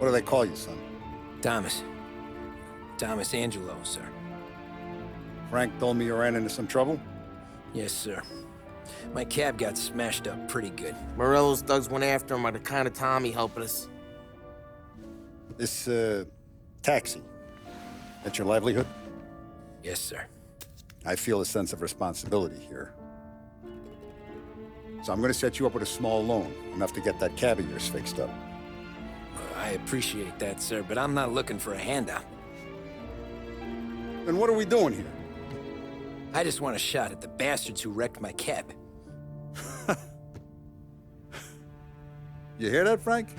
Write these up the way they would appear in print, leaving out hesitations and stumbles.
What do they call you, son? Thomas. Thomas Angelo, sir. Frank told me you ran into some trouble? Yes, sir. My cab got smashed up pretty good. Morello's thugs went after him by the kind of Tommy helping us. This, taxi. That's your livelihood? Yes, sir. I feel a sense of responsibility here. So I'm gonna set you up with a small loan, enough to get that cab of yours fixed up. I appreciate that, sir, but I'm not looking for a handout. Then what are we doing here? I just want a shot at the bastards who wrecked my cab. You hear that, Frank?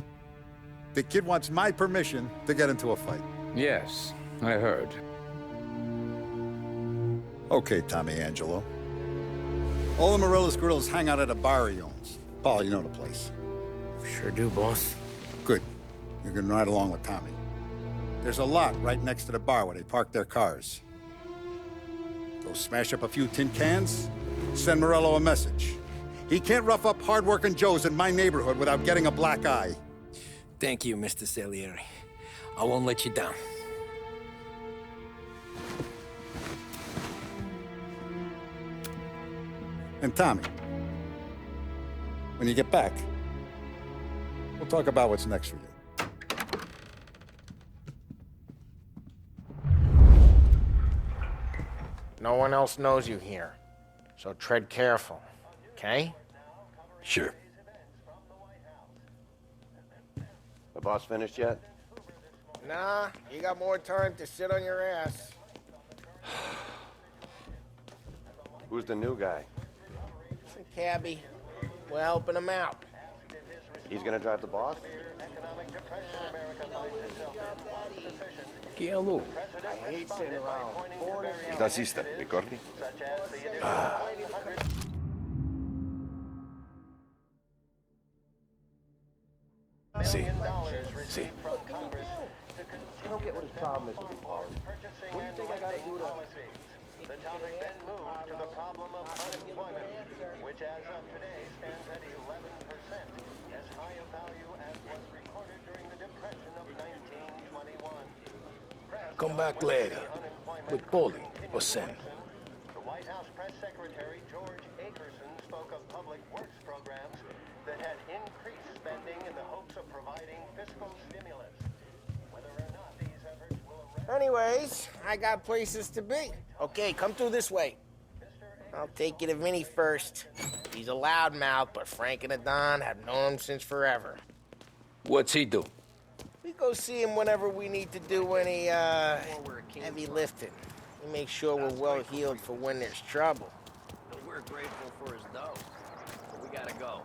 The kid wants my permission to get into a fight. Yes, I heard. Okay, Tommy Angelo. All the Morello's grills hang out at a bar he owns. Paul, you know the place. Sure do, boss. Good. You can ride along with Tommy. There's a lot right next to the bar where they park their cars. Go smash up a few tin cans, send Morello a message. He can't rough up hard-working Joes in my neighborhood without getting a black eye. Thank you, Mr. Salieri. I won't let you down. And Tommy, when you get back, we'll talk about what's next for you. No one else knows you here, so tread careful, okay? Sure. The boss finished yet? Nah, you got more time to sit on your ass. Who's the new guy? It's a cabbie. We're helping him out. He's gonna drive the boss? Chi è lui? I hate sitting around. Tassista, ricordi? Sì, sì. I don't get what his problem is with the boss. What do you think I gotta do to... The topic then moved to the problem of unemployment, which as of today stands at 11%, as high a value as was recorded during the Depression of 1921. Come back later. With Polly or Sam. The White House Press Secretary George Akerson spoke of public works programs that had increased spending in the hopes of providing fiscal stimulus. Whether or not these efforts will arrest... Anyways, I got places to be. Okay, come through this way. I'll take you to Vinny first. He's a loudmouth, but Frank and the Don have known him since forever. What's he do? We go see him whenever we need to do any, heavy lifting. We make sure we're well healed for when there's trouble. We're grateful for his dough, but we gotta go.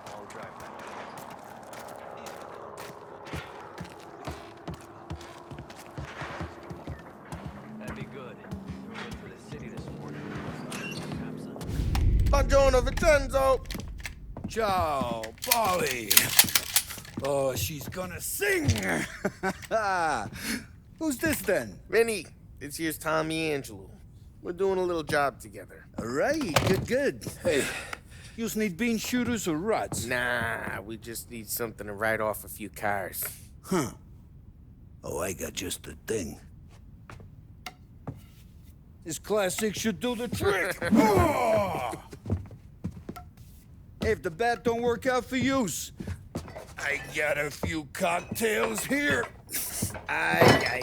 I'll drive back. That'd be good. We went to the city this morning. Buongiorno, Vincenzo! Ciao, Polly. Oh, she's gonna sing. Who's this then? Vinny, this here's Tommy Angelo. We're doing a little job together. All right, good. Hey, you need bean shooters or rods? Nah, we just need something to write off a few cars. Huh. Oh, I got just the thing. This classic should do the trick. Oh! Hey, if the bat don't work out for yous, I got a few cocktails here. Ay.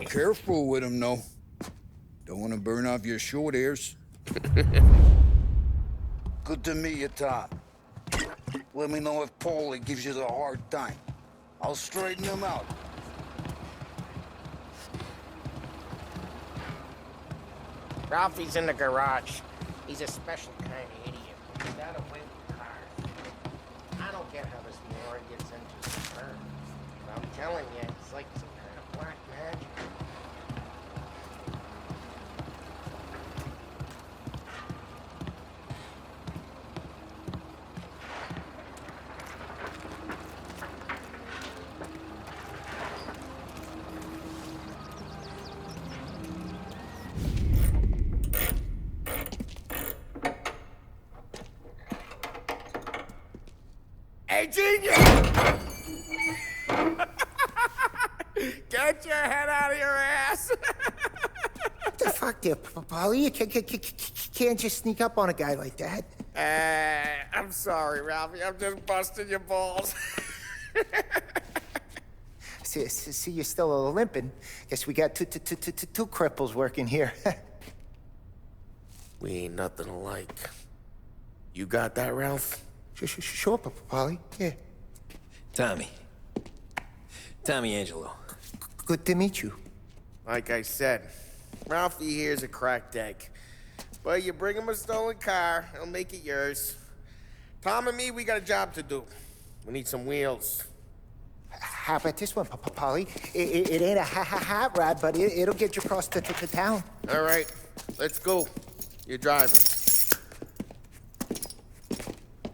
Careful with them, though. Don't want to burn off your short hairs. Good to meet you, Tom. Let me know if Paulie gives you the hard time. I'll straighten him out. Ralphie's in the garage. He's a special kind of idiot. He's got a way with cars. I don't get how this war gets into the firm. But I'm telling you, it's like some kind of black magic. Hey, genius! What the fuck there, Paulie? You can't just sneak up on a guy like that. I'm sorry, Ralphie. I'm just busting your balls. See, you're still limping. Guess we got two cripples working here. We ain't nothing alike. You got that, Ralph? Sure, Paulie. Yeah. Tommy Angelo. Good to meet you. Like I said, Ralphie here's a cracked egg. But you bring him a stolen car, he'll make it yours. Tom and me, we got a job to do. We need some wheels. How about this one, Paulie? It ain't a hot rod, but it'll get you across to town. All right, let's go. You're driving.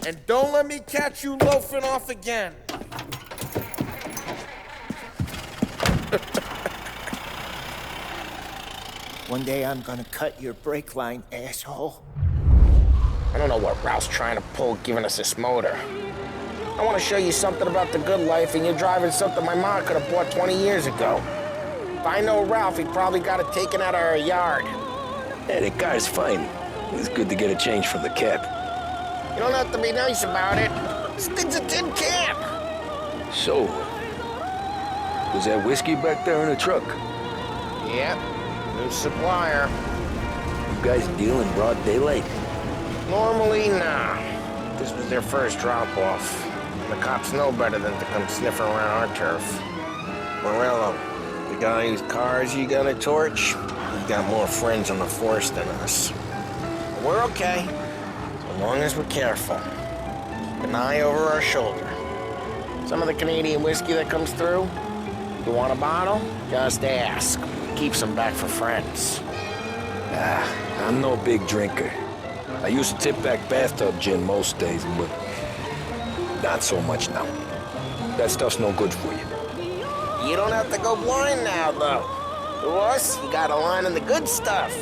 And don't let me catch you loafing off again. One day I'm gonna cut your brake line, asshole. I don't know what Ralph's trying to pull giving us this motor. I want to show you something about the good life, and you're driving something my mom could have bought 20 years ago. If I know Ralph, he probably got it taken out of our yard. Yeah, the car's fine. It's good to get a change from the cab. You don't have to be nice about it. This thing's a tin can. So, was that whiskey back there in the truck? Yep, new supplier. You guys deal in broad daylight? Normally, nah. This was their first drop-off. The cops know better than to come sniffing around our turf. Morello, the guy whose cars you gonna torch, he's got more friends on the force than us. But we're okay, as long as we're careful. Keep an eye over our shoulder. Some of the Canadian whiskey that comes through, you want a bottle? Just ask. Keep some back for friends. I'm no big drinker. I used to tip back bathtub gin most days, but not so much now. That stuff's no good for you. You don't have to go blind now, though. To us, you got a line of the good stuff.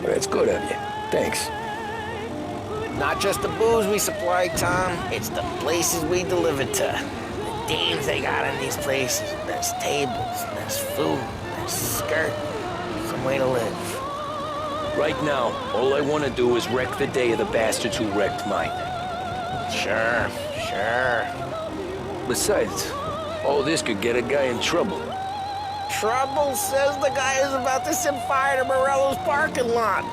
That's good of you. Thanks. Not just the booze we supply, Tom. It's the places we deliver to. The dames they got in these places. There's tables, there's food, there's skirt. Some way to live. Right now, all I want to do is wreck the day of the bastards who wrecked mine. Sure. Besides, all this could get a guy in trouble. Trouble says the guy is about to set fire to Morello's parking lot.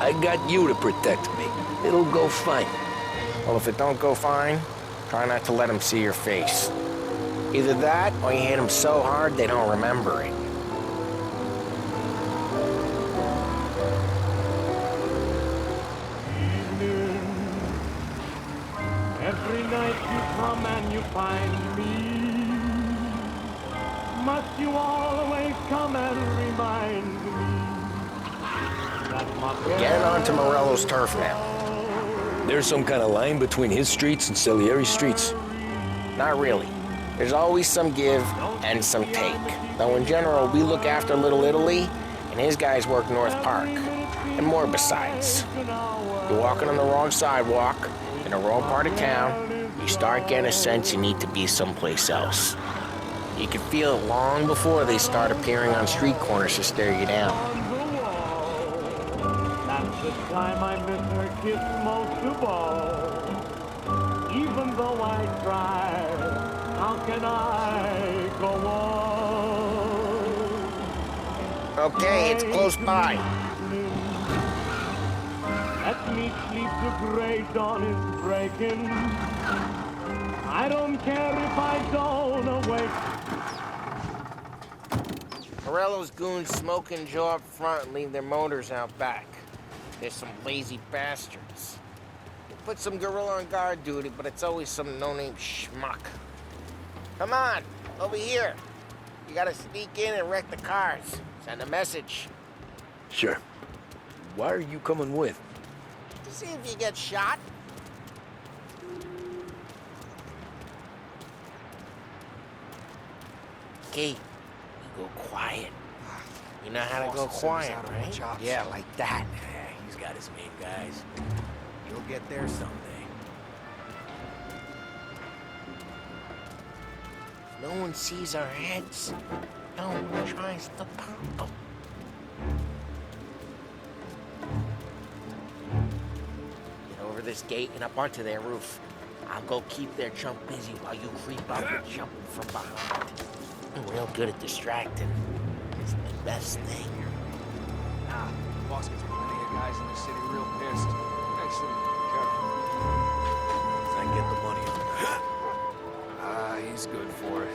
I got you to protect me. It'll go fine. Well, if it don't go fine, try not to let them see your face. Either that, or you hit them so hard they don't remember it. Every night you come and you find me. Must you always come and remind me that my We're getting onto Morello's turf now. There's some kind of line between his streets and Salieri's streets. Not really. There's always some give and some take. Though in general, we look after Little Italy, and his guys work North Park. And more besides. You're walking on the wrong sidewalk, in the wrong part of town, you start getting a sense you need to be someplace else. You can feel it long before they start appearing on street corners to stare you down. That's the time I miss her kiss most of all. Even though I try, how can I go on? Okay, it's close by. Let me sleep, the gray dawn is breaking. I don't care if I don't awake. Morello's goons smoke and jaw up front and leave their motors out back. They're some lazy bastards. They put some gorilla on guard duty, but it's always some no-name schmuck. Come on, over here. You gotta sneak in and wreck the cars. Send a message. Sure. Why are you coming with? To see if you get shot. Okay, you go quiet. You know how to go quiet, right? Yeah, like that. Yeah, he's got his main guys. You'll get there someday. No one sees our heads. Don't guys to pop them. Get over this gate and up onto their roof. I'll go keep their chump busy while you creep up and jump from behind. I'm real good at distracting. It's the best thing. Boss gets plenty of guys in the city real pissed. Actually, careful. I get the money. He's good for it.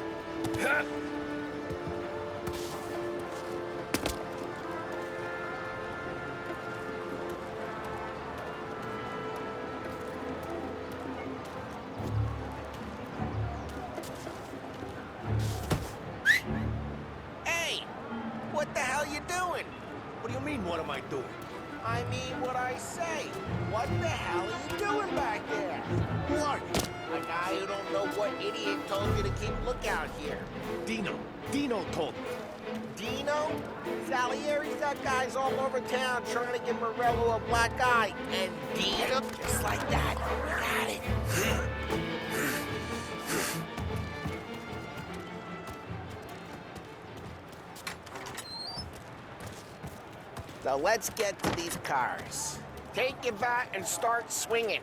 Hey! What the hell you doing? What do you mean, what am I doing? I mean what I say. What the hell are you doing back there? Who are you? A guy who don't know what idiot told you to keep lookout here. Dino. Dino told me. Dino? Salieri's got guys all over town trying to give Morello a black eye. And Dino, just like that, got it. So let's get to these cars. Take your bat and start swinging.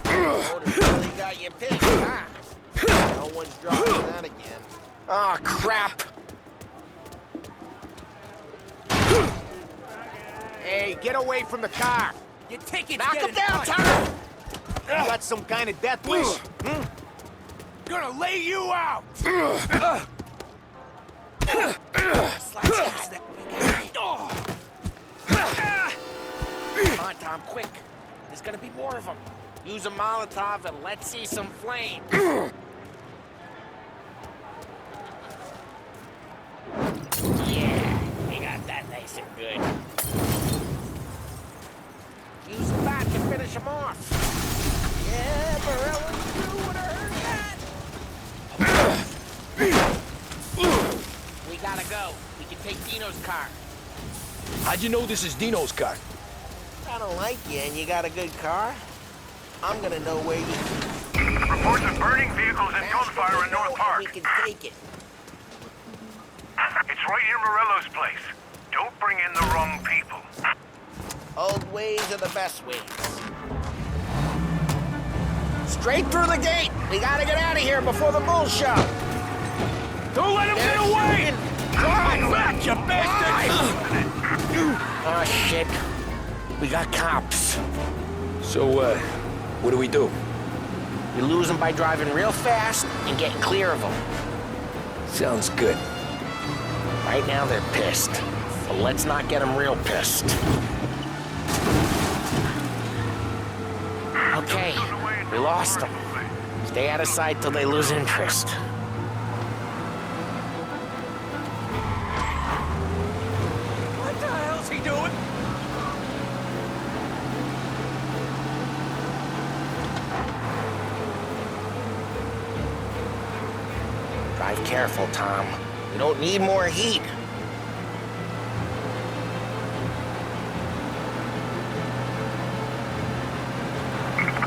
Motor's really got you pissed, huh? No one's driving that again. Oh, crap! Hey, get away from the car! Your ticket's Knock him getting down, cut. Tom! You got some kind of death wish? Gonna lay you out! Come on, Tom, quick. There's gonna be more of them. Use a Molotov and let's see some flames. Yeah, we got that nice and good. Use the bat to finish them off. Yeah, Morello, you would have heard that. We gotta go. We can take Dino's car. How'd you know this is Dino's car? I don't like you and you got a good car. I'm gonna know where you... Reports of burning vehicles and gunfire in North Park. We can take it. It's right near Morello's place. Don't bring in the wrong people. Old ways are the best ways. Straight through the gate. We gotta get out of here before the bulls show. Don't let him get away! Drive back, you bastard! Oh, shit. We got cops. So, what do we do? You lose them by driving real fast and getting clear of them. Sounds good. Right now, they're pissed. But let's not get them real pissed. Okay, we lost them. Stay out of sight till they lose interest. What the hell's he doing? Drive careful, Tom. We don't need more heat.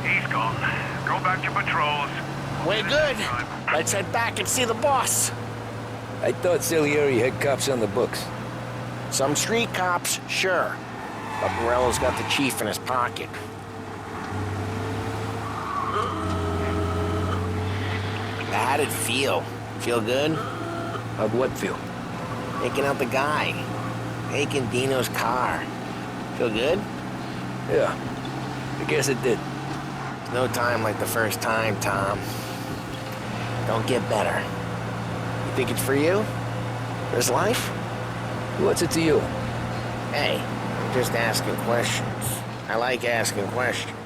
He's gone. Go back to patrols. We're good. Let's head back and see the boss. I thought Salieri had cops on the books. Some street cops, sure. But Morello's got the chief in his pocket. How'd it feel? Feel good? How'd what feel? Taking out the guy. Taking Dino's car. Feel good? Yeah, I guess it did. No time like the first time, Tom. Don't get better. You think it's for you? This life? What's it to you? Hey, I'm just asking questions. I like asking questions.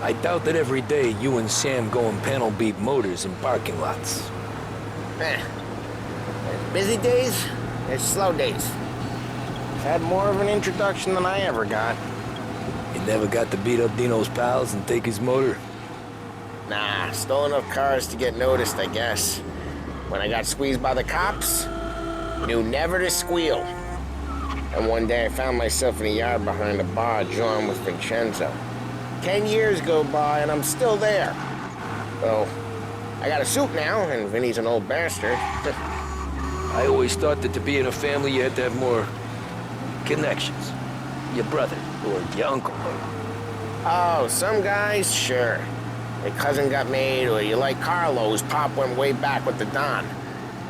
I doubt that every day you and Sam go and panel beat motors in parking lots. There's busy days, there's slow days. Had more of an introduction than I ever got. You never got to beat up Dino's pals and take his motor? Nah, stole enough cars to get noticed, I guess. When I got squeezed by the cops, knew never to squeal. And one day I found myself in a yard behind a bar, John with Vincenzo. 10 years go by and I'm still there. So, I got a suit now, and Vinny's an old bastard. I always thought that to be in a family you had to have more connections. Your brother, or your uncle. Oh, some guys, sure. Your cousin got made, or you like Carlos, Pop went way back with the Don.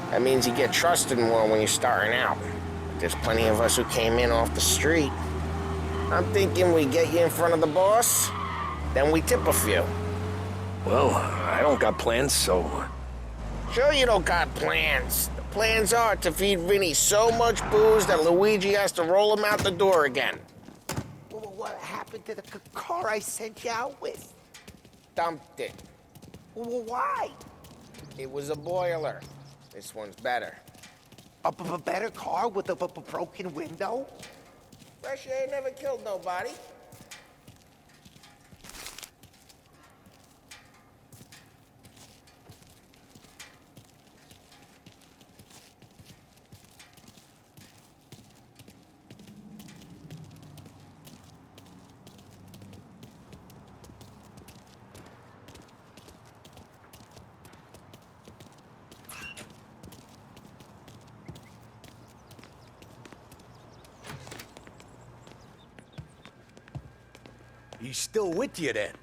That means you get trusted more when you're starting out. But there's plenty of us who came in off the street. I'm thinking we get you in front of the boss, then we tip a few. Well, I don't got plans, so... Sure you don't got plans. The plans are to feed Vinny so much booze that Luigi has to roll him out the door again. What happened to the car I sent you out with? Dumped it. Why? It was a boiler. This one's better. A better car with a broken window? Fresh air never killed nobody. He's still with you then?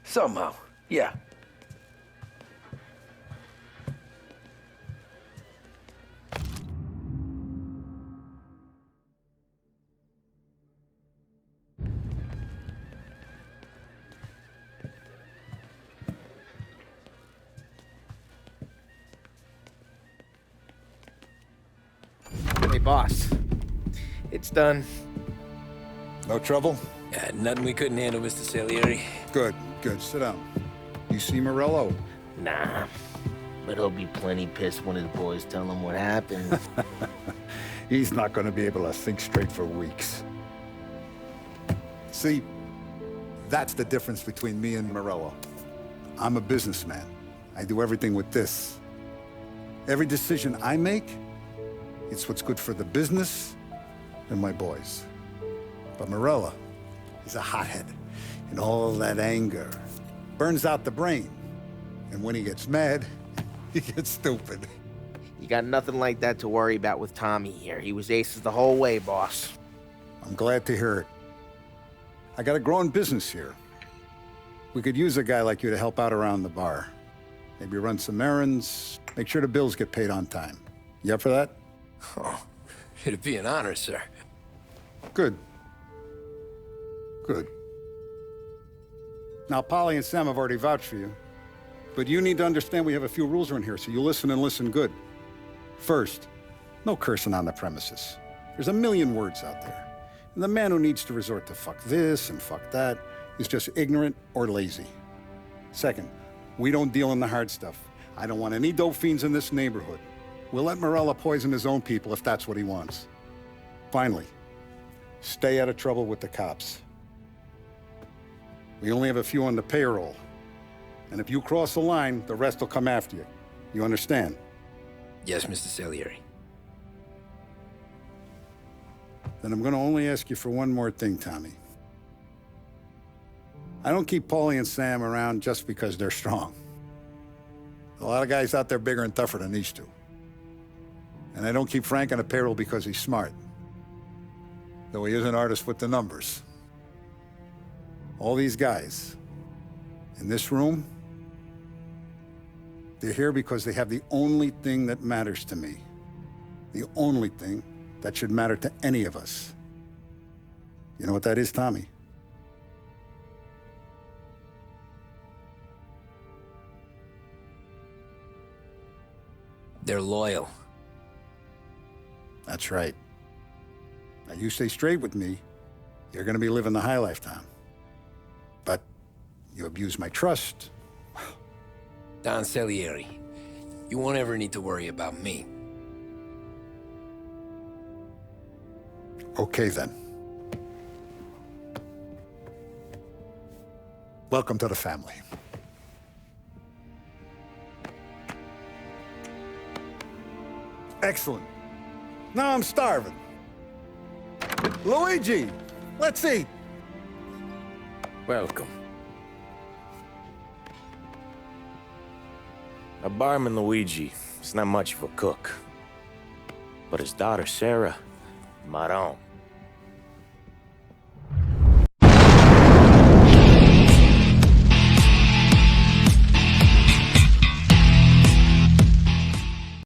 Somehow, yeah. Hey, boss. It's done. No trouble? Nothing we couldn't handle, Mr. Salieri. Good, good. Sit down. You see Morello? Nah, but he'll be plenty pissed when his boys tell him what happened. He's not going to be able to think straight for weeks. See, that's the difference between me and Morello. I'm a businessman. I do everything with this. Every decision I make, it's what's good for the business and my boys. But Morello, he's a hothead, and all that anger burns out the brain. And when he gets mad, he gets stupid. You got nothing like that to worry about with Tommy here. He was aces the whole way, boss. I'm glad to hear it. I got a growing business here. We could use a guy like you to help out around the bar. Maybe run some errands, make sure the bills get paid on time. You up for that? Oh, it'd be an honor, sir. Good. Good. Now, Polly and Sam have already vouched for you. But you need to understand we have a few rules around here, so you listen and listen good. First, no cursing on the premises. There's a million words out there. And the man who needs to resort to fuck this and fuck that is just ignorant or lazy. Second, we don't deal in the hard stuff. I don't want any dope fiends in this neighborhood. We'll let Morello poison his own people if that's what he wants. Finally, stay out of trouble with the cops. We only have a few on the payroll. And if you cross the line, the rest will come after you. You understand? Yes, Mr. Salieri. Then I'm gonna only ask you for one more thing, Tommy. I don't keep Paulie and Sam around just because they're strong. A lot of guys out there bigger and tougher than these two. And I don't keep Frank on the payroll because he's smart. Though he is an artist with the numbers. All these guys in this room, they're here because they have the only thing that matters to me. The only thing that should matter to any of us. You know what that is, Tommy? They're loyal. That's right. Now, you stay straight with me, you're gonna be living the high life, Tom. But you abuse my trust. Don Salieri, you won't ever need to worry about me. Okay, then. Welcome to the family. Excellent. Now I'm starving. Luigi, let's eat. Welcome. A barman Luigi is not much of a cook. But his daughter Sarah, Maron.